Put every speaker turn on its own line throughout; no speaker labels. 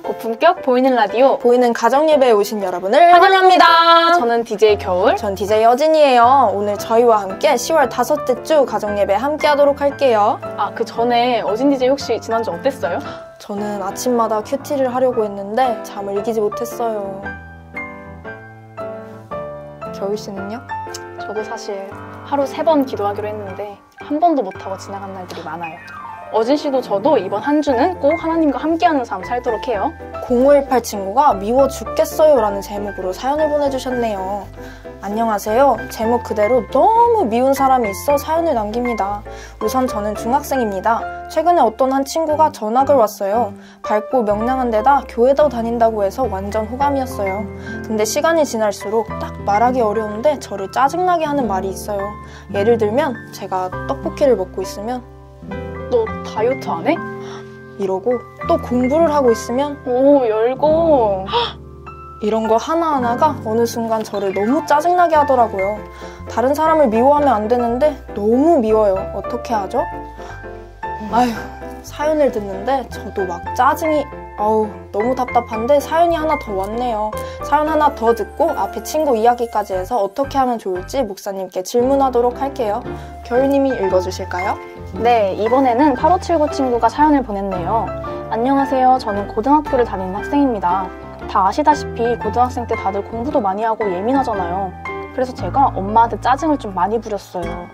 고품격 보이는 라디오
보이는 가정예배에 오신 여러분을
환영합니다. 저는 DJ 겨울,
전 DJ 여진이에요. 오늘 저희와 함께 10월 다섯째 주 가정예배 함께 하도록 할게요.
그 전에 어진 DJ 혹시 지난주 어땠어요?
저는 아침마다 큐티를 하려고 했는데 잠을 이기지 못했어요. 겨울 씨는요?
저도 사실 하루 3번 기도하기로 했는데 한 번도 못하고 지나간 날들이 많아요. 어진 씨도 저도 이번 한 주는 꼭 하나님과 함께하는 삶 살도록 해요.
0518 친구가 미워 죽겠어요 라는 제목으로 사연을 보내주셨네요. 안녕하세요. 제목 그대로 너무 미운 사람이 있어 사연을 남깁니다. 우선 저는 중학생입니다. 최근에 어떤 한 친구가 전학을 왔어요. 밝고 명랑한 데다 교회도 다닌다고 해서 완전 호감이었어요. 근데 시간이 지날수록 딱 말하기 어려운데 저를 짜증나게 하는 말이 있어요. 예를 들면 제가 떡볶이를 먹고 있으면
너 다이어트 안 해?
이러고 또 공부를 하고 있으면
열고
이런 거 하나하나가 어느 순간 저를 너무 짜증나게 하더라고요. 다른 사람을 미워하면 안 되는데 너무 미워요. 어떻게 하죠? 아휴, 사연을 듣는데 저도 막 짜증이 너무 답답한데 사연이 하나 더 왔네요. 사연 하나 더 듣고 앞에 친구 이야기까지 해서 어떻게 하면 좋을지 목사님께 질문하도록 할게요. 겨울님이 읽어주실까요?
네, 이번에는 8579 친구가 사연을 보냈네요. 안녕하세요. 저는 고등학교를 다니는 학생입니다. 다 아시다시피 고등학생 때 다들 공부도 많이 하고 예민하잖아요. 그래서 제가 엄마한테 짜증을 좀 많이 부렸어요.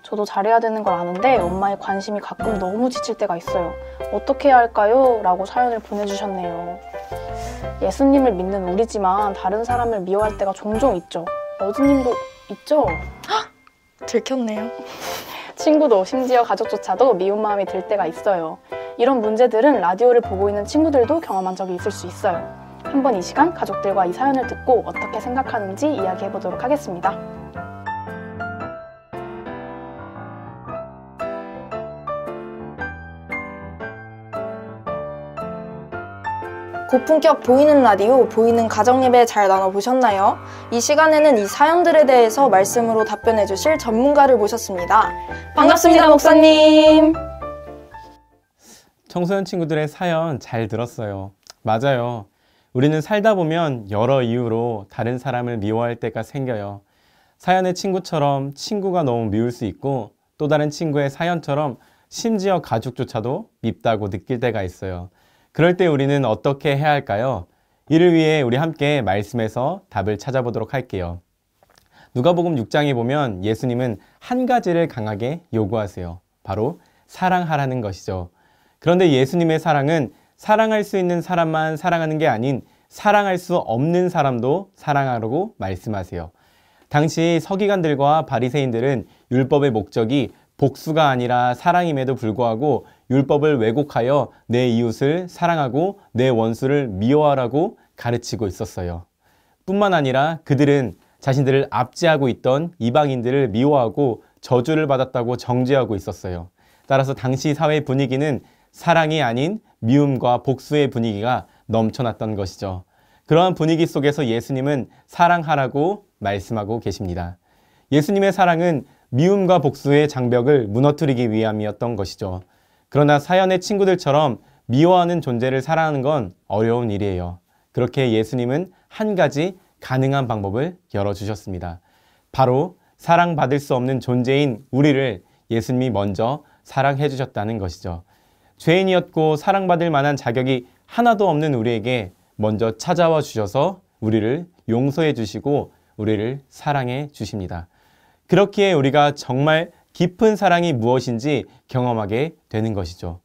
저도 잘해야 되는 걸 아는데 엄마의 관심이 가끔 너무 지칠 때가 있어요. 어떻게 해야 할까요? 라고 사연을 보내주셨네요. 예수님을 믿는 우리지만 다른 사람을 미워할 때가 종종 있죠. 어진님도 있죠?
들켰네요.
친구도 심지어 가족조차도 미운 마음이 들 때가 있어요. 이런 문제들은 라디오를 보고 있는 친구들도 경험한 적이 있을 수 있어요. 한번 이 시간 가족들과 이 사연을 듣고 어떻게 생각하는지 이야기해보도록 하겠습니다.
고품격 보이는 라디오, 보이는 가정예배 잘 나눠보셨나요? 이 시간에는 이 사연들에 대해서 말씀으로 답변해 주실 전문가를 모셨습니다.
반갑습니다, 목사님.
청소년 친구들의 사연 잘 들었어요. 맞아요. 우리는 살다 보면 여러 이유로 다른 사람을 미워할 때가 생겨요. 사연의 친구처럼 친구가 너무 미울 수 있고 또 다른 친구의 사연처럼 심지어 가족조차도 밉다고 느낄 때가 있어요. 그럴 때 우리는 어떻게 해야 할까요? 이를 위해 우리 함께 말씀에서 답을 찾아보도록 할게요. 누가복음 6장에 보면 예수님은 한 가지를 강하게 요구하세요. 바로 사랑하라는 것이죠. 그런데 예수님의 사랑은 사랑할 수 있는 사람만 사랑하는 게 아닌 사랑할 수 없는 사람도 사랑하라고 말씀하세요. 당시 서기관들과 바리새인들은 율법의 목적이 복수가 아니라 사랑임에도 불구하고 율법을 왜곡하여 내 이웃을 사랑하고 내 원수를 미워하라고 가르치고 있었어요. 뿐만 아니라 그들은 자신들을 압제하고 있던 이방인들을 미워하고 저주를 받았다고 정죄하고 있었어요. 따라서 당시 사회 분위기는 사랑이 아닌 미움과 복수의 분위기가 넘쳐났던 것이죠. 그러한 분위기 속에서 예수님은 사랑하라고 말씀하고 계십니다. 예수님의 사랑은 미움과 복수의 장벽을 무너뜨리기 위함이었던 것이죠. 그러나 사연의 친구들처럼 미워하는 존재를 사랑하는 건 어려운 일이에요. 그렇게 예수님은 한 가지 가능한 방법을 열어주셨습니다. 바로 사랑받을 수 없는 존재인 우리를 예수님이 먼저 사랑해 주셨다는 것이죠. 죄인이었고 사랑받을 만한 자격이 하나도 없는 우리에게 먼저 찾아와 주셔서 우리를 용서해 주시고 우리를 사랑해 주십니다. 그렇기에 우리가 정말 깊은 사랑이 무엇인지 경험하게 되는 것이죠.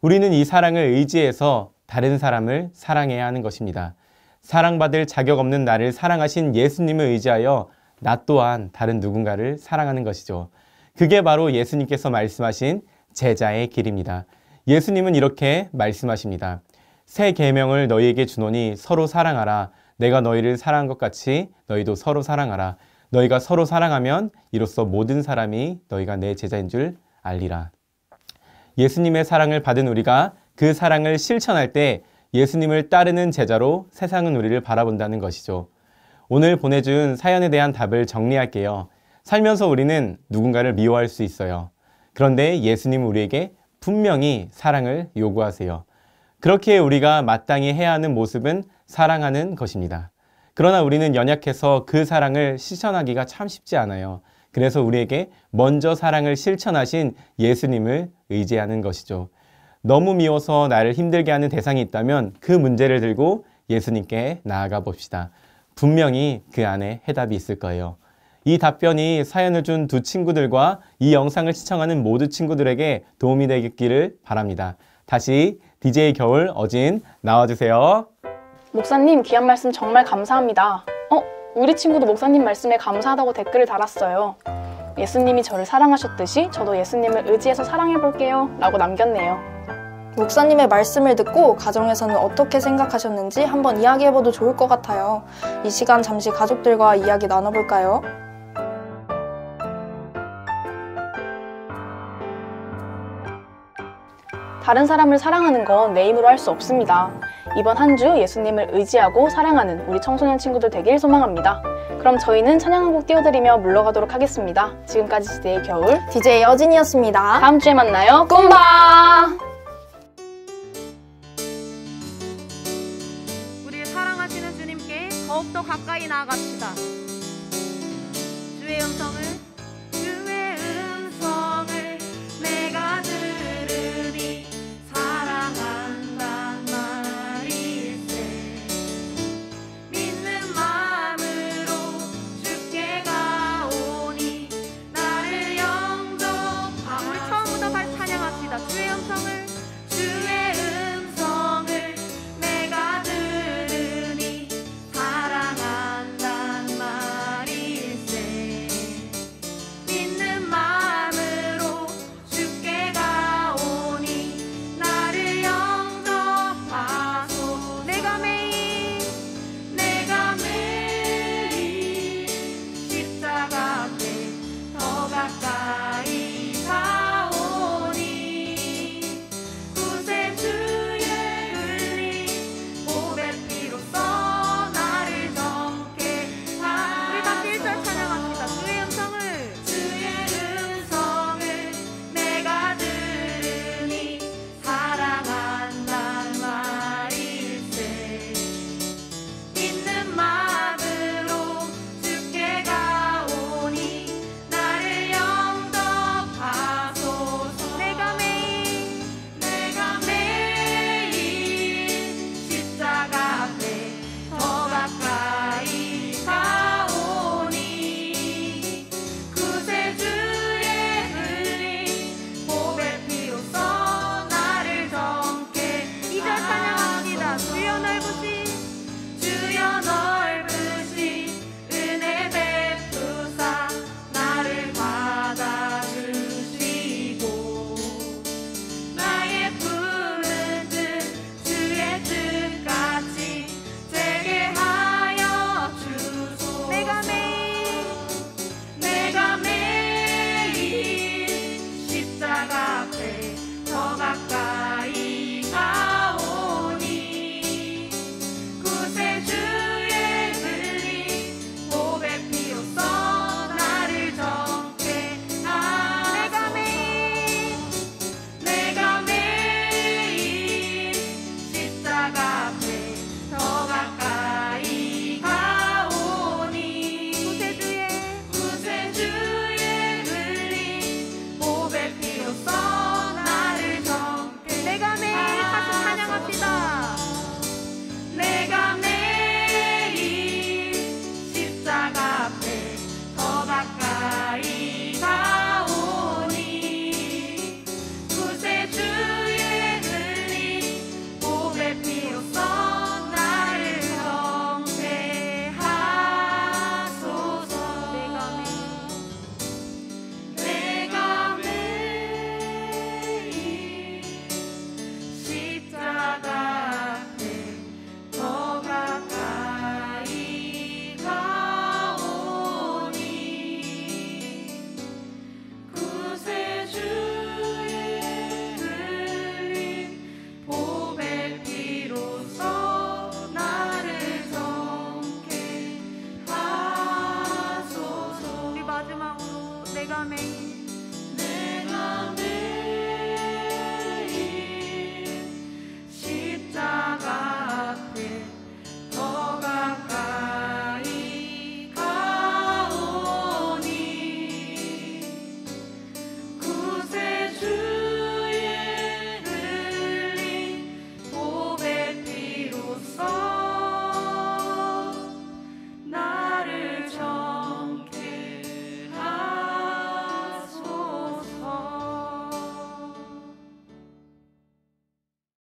우리는 이 사랑을 의지해서 다른 사람을 사랑해야 하는 것입니다. 사랑받을 자격 없는 나를 사랑하신 예수님을 의지하여 나 또한 다른 누군가를 사랑하는 것이죠. 그게 바로 예수님께서 말씀하신 제자의 길입니다. 예수님은 이렇게 말씀하십니다. 새 계명을 너희에게 주노니 서로 사랑하라. 내가 너희를 사랑한 것 같이 너희도 서로 사랑하라. 너희가 서로 사랑하면 이로써 모든 사람이 너희가 내 제자인 줄 알리라. 예수님의 사랑을 받은 우리가 그 사랑을 실천할 때 예수님을 따르는 제자로 세상은 우리를 바라본다는 것이죠. 오늘 보내준 사연에 대한 답을 정리할게요. 살면서 우리는 누군가를 미워할 수 있어요. 그런데 예수님은 우리에게 분명히 사랑을 요구하세요. 그렇게 우리가 마땅히 해야 하는 모습은 사랑하는 것입니다. 그러나 우리는 연약해서 그 사랑을 실천하기가 참 쉽지 않아요. 그래서 우리에게 먼저 사랑을 실천하신 예수님을 의지하는 것이죠. 너무 미워서 나를 힘들게 하는 대상이 있다면 그 문제를 들고 예수님께 나아가 봅시다. 분명히 그 안에 해답이 있을 거예요. 이 답변이 사연을 준 두 친구들과 이 영상을 시청하는 모두 친구들에게 도움이 되기를 바랍니다. 다시 DJ 겨울 어진 나와주세요.
목사님 귀한 말씀 정말 감사합니다. 우리 친구도 목사님 말씀에 감사하다고 댓글을 달았어요. 예수님이 저를 사랑하셨듯이 저도 예수님을 의지해서 사랑해볼게요 라고 남겼네요.
목사님의 말씀을 듣고 가정에서는 어떻게 생각하셨는지 한번 이야기해봐도 좋을 것 같아요. 이 시간 잠시 가족들과 이야기 나눠볼까요?
다른 사람을 사랑하는 건 내 힘으로 할 수 없습니다. 이번 한 주 예수님을 의지하고 사랑하는 우리 청소년 친구들 되길 소망합니다. 그럼 저희는 찬양 한 곡 띄워드리며 물러가도록 하겠습니다. 지금까지 DJ 겨울,
DJ 여진이었습니다.
다음 주에 만나요. 꿈바!
우리를 사랑하시는 주님께 더욱더 가까이 나아갑시다. 주의 음성을